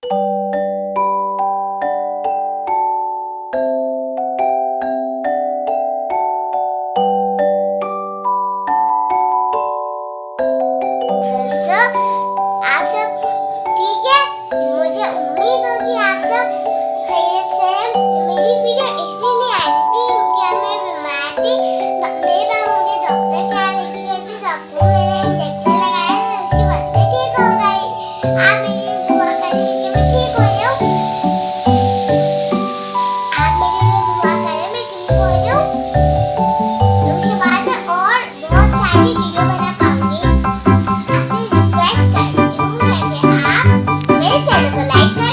आप सब ठीक है। मुझे उम्मीद है कि आप सब खैरियत से हैं। मेरी वीडियो इसलिए नहीं आ रही थी क्योंकि मैं बीमार थी। मेरे पापा मुझे डॉक्टर के यहाँ लेके गए थे। डॉक्टर ने मेरा इंजेक्शन लगाया था, उसकी वजह से ठीक हो गई। आप मेरे लिए दुआ करें कि मैं ठीक हो जाऊँ। आप मेरे लिए दुआ करें मैं ठीक हो जाऊँ। उसके बाद मैं और बहुत सारी वीडियो बना पाऊंगी। आपसे रिक्वेस्ट करती हूँ कि आप मेरे चैनल को लाइक करें।